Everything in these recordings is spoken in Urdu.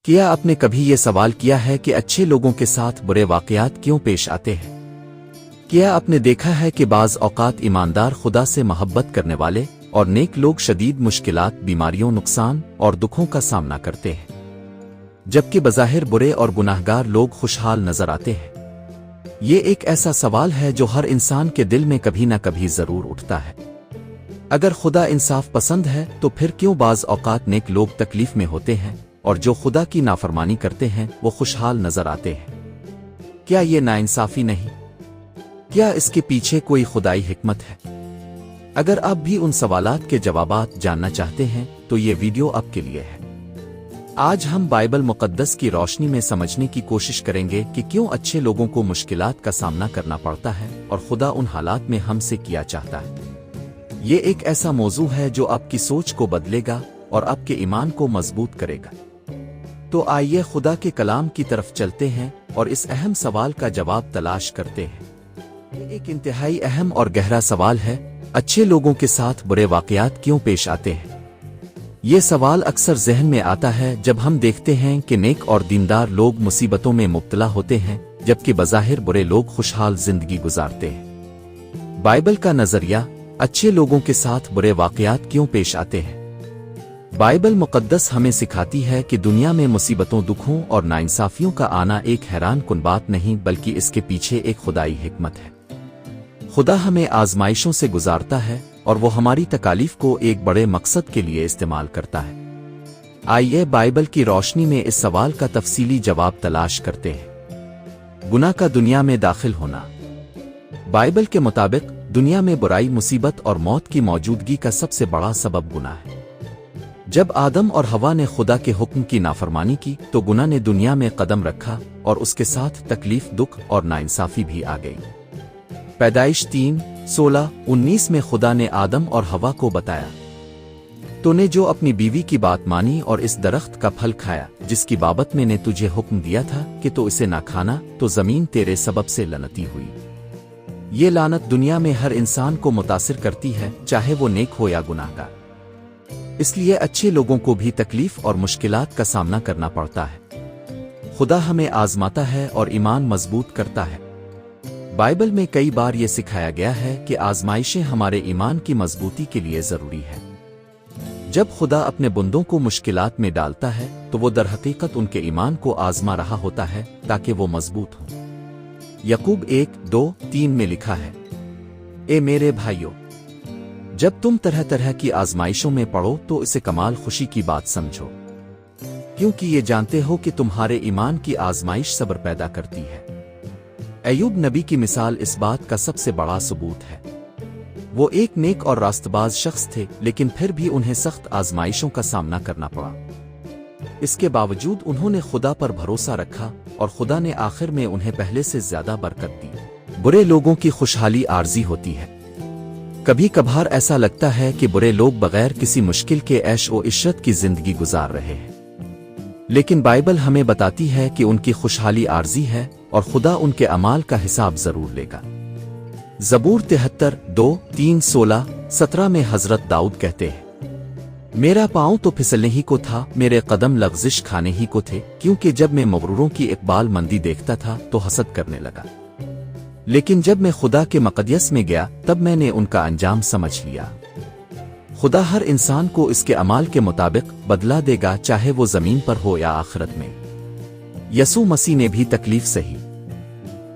کیا آپ نے کبھی یہ سوال کیا ہے کہ اچھے لوگوں کے ساتھ برے واقعات کیوں پیش آتے ہیں؟ کیا آپ نے دیکھا ہے کہ بعض اوقات ایماندار خدا سے محبت کرنے والے اور نیک لوگ شدید مشکلات، بیماریوں، نقصان اور دکھوں کا سامنا کرتے ہیں، جبکہ بظاہر برے اور گناہگار لوگ خوشحال نظر آتے ہیں؟ یہ ایک ایسا سوال ہے جو ہر انسان کے دل میں کبھی نہ کبھی ضرور اٹھتا ہے۔ اگر خدا انصاف پسند ہے تو پھر کیوں بعض اوقات نیک لوگ تکلیف میں ہوتے ہیں اور جو خدا کی نافرمانی کرتے ہیں وہ خوشحال نظر آتے ہیں؟ کیا یہ ناانصافی نہیں؟ کیا اس کے پیچھے کوئی خدائی حکمت ہے؟ اگر آپ بھی ان سوالات کے جوابات جاننا چاہتے ہیں تو یہ ویڈیو آپ کے لیے ہے۔ آج ہم بائبل مقدس کی روشنی میں سمجھنے کی کوشش کریں گے کہ کیوں اچھے لوگوں کو مشکلات کا سامنا کرنا پڑتا ہے اور خدا ان حالات میں ہم سے کیا چاہتا ہے۔ یہ ایک ایسا موضوع ہے جو آپ کی سوچ کو بدلے گا اور آپ کے ایمان کو مضبوط کرے گا۔ تو آئیے خدا کے کلام کی طرف چلتے ہیں اور اس اہم سوال کا جواب تلاش کرتے ہیں۔ یہ ایک انتہائی اہم اور گہرا سوال ہے، اچھے لوگوں کے ساتھ برے واقعات کیوں پیش آتے ہیں؟ یہ سوال اکثر ذہن میں آتا ہے جب ہم دیکھتے ہیں کہ نیک اور دیندار لوگ مصیبتوں میں مبتلا ہوتے ہیں، جبکہ بظاہر برے لوگ خوشحال زندگی گزارتے ہیں۔ بائبل کا نظریہ، اچھے لوگوں کے ساتھ برے واقعات کیوں پیش آتے ہیں؟ بائبل مقدس ہمیں سکھاتی ہے کہ دنیا میں مصیبتوں، دکھوں اور ناانصافیوں کا آنا ایک حیران کن بات نہیں، بلکہ اس کے پیچھے ایک خدائی حکمت ہے۔ خدا ہمیں آزمائشوں سے گزارتا ہے اور وہ ہماری تکالیف کو ایک بڑے مقصد کے لیے استعمال کرتا ہے۔ آئیے بائبل کی روشنی میں اس سوال کا تفصیلی جواب تلاش کرتے ہیں۔ گناہ کا دنیا میں داخل ہونا۔ بائبل کے مطابق دنیا میں برائی، مصیبت اور موت کی موجودگی کا سب سے بڑا سبب گناہ ہے۔ جب آدم اور حوا نے خدا کے حکم کی نافرمانی کی تو گناہ نے دنیا میں قدم رکھا اور اس کے ساتھ تکلیف، دکھ اور ناانصافی بھی آ گئی۔ پیدائش 3:16-19 میں خدا نے آدم اور حوا کو بتایا، تو نے جو اپنی بیوی کی بات مانی اور اس درخت کا پھل کھایا جس کی بابت میں نے تجھے حکم دیا تھا کہ تو اسے نہ کھانا، تو زمین تیرے سبب سے لعنتی ہوئی۔ یہ لعنت دنیا میں ہر انسان کو متاثر کرتی ہے، چاہے وہ نیک ہو یا گناہگار۔ اس لیے اچھے لوگوں کو بھی تکلیف اور مشکلات کا سامنا کرنا پڑتا ہے۔ خدا ہمیں آزماتا ہے اور ایمان مضبوط کرتا ہے۔ بائبل میں کئی بار یہ سکھایا گیا ہے کہ آزمائشیں ہمارے ایمان کی مضبوطی کے لیے ضروری ہے۔ جب خدا اپنے بندوں کو مشکلات میں ڈالتا ہے تو وہ در حقیقت ان کے ایمان کو آزما رہا ہوتا ہے تاکہ وہ مضبوط ہوں۔ یعقوب 1:2-3 میں لکھا ہے، اے میرے بھائیوں، جب تم طرح طرح کی آزمائشوں میں پڑو تو اسے کمال خوشی کی بات سمجھو، کیونکہ یہ جانتے ہو کہ تمہارے ایمان کی آزمائش صبر پیدا کرتی ہے۔ ایوب نبی کی مثال اس بات کا سب سے بڑا ثبوت ہے۔ وہ ایک نیک اور راست باز شخص تھے، لیکن پھر بھی انہیں سخت آزمائشوں کا سامنا کرنا پڑا۔ اس کے باوجود انہوں نے خدا پر بھروسہ رکھا اور خدا نے آخر میں انہیں پہلے سے زیادہ برکت دی۔ برے لوگوں کی خوشحالی عارضی ہوتی ہے۔ کبھی کبھار ایسا لگتا ہے کہ برے لوگ بغیر کسی مشکل کے عیش و عشرت کی زندگی گزار رہے ہیں، لیکن بائبل ہمیں بتاتی ہے کہ ان کی خوشحالی عارضی ہے اور خدا ان کے اعمال کا حساب ضرور لے گا۔ زبور 73:2-3-16-17 میں حضرت داؤد کہتے ہیں، میرا پاؤں تو پھسلنے ہی کو تھا، میرے قدم لغزش کھانے ہی کو تھے، کیونکہ جب میں مغروروں کی اقبال مندی دیکھتا تھا تو حسد کرنے لگا، لیکن جب میں خدا کے مقدس میں گیا تب میں نے ان کا انجام سمجھ لیا۔ خدا ہر انسان کو اس کے اعمال کے مطابق بدلہ دے گا، چاہے وہ زمین پر ہو یا آخرت میں۔ یسوع مسیح نے بھی تکلیف سہی۔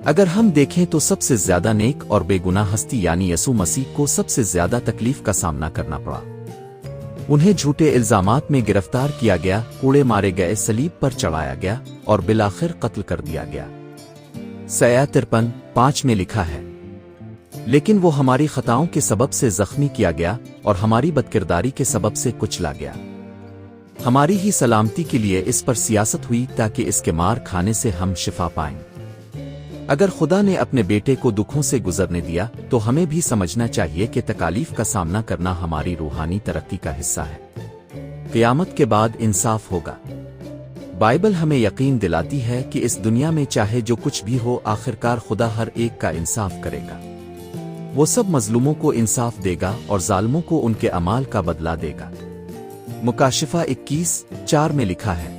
اگر ہم دیکھیں تو سب سے زیادہ نیک اور بے گناہ ہستی یعنی یسوع مسیح کو سب سے زیادہ تکلیف کا سامنا کرنا پڑا۔ انہیں جھوٹے الزامات میں گرفتار کیا گیا، کوڑے مارے گئے، صلیب پر چڑھایا گیا اور بالآخر قتل کر دیا گیا۔ سیاح 53:5 میں لکھا ہے، لیکن وہ ہماری خطاؤں کے سبب سے زخمی کیا گیا اور ہماری بدکرداری کے سبب سے کچلا گیا۔ ہماری ہی سلامتی کے لیے اس پر سیاست ہوئی تاکہ اس کے مار کھانے سے ہم شفا پائیں۔ اگر خدا نے اپنے بیٹے کو دکھوں سے گزرنے دیا تو ہمیں بھی سمجھنا چاہیے کہ تکالیف کا سامنا کرنا ہماری روحانی ترقی کا حصہ ہے۔ قیامت کے بعد انصاف ہوگا۔ بائبل ہمیں یقین دلاتی ہے کہ اس دنیا میں چاہے جو کچھ بھی ہو، آخرکار خدا ہر ایک کا انصاف کرے گا۔ وہ سب مظلوموں کو انصاف دے گا اور ظالموں کو ان کے اعمال کا بدلہ دے گا۔ مکاشفہ 21:4 میں لکھا ہے،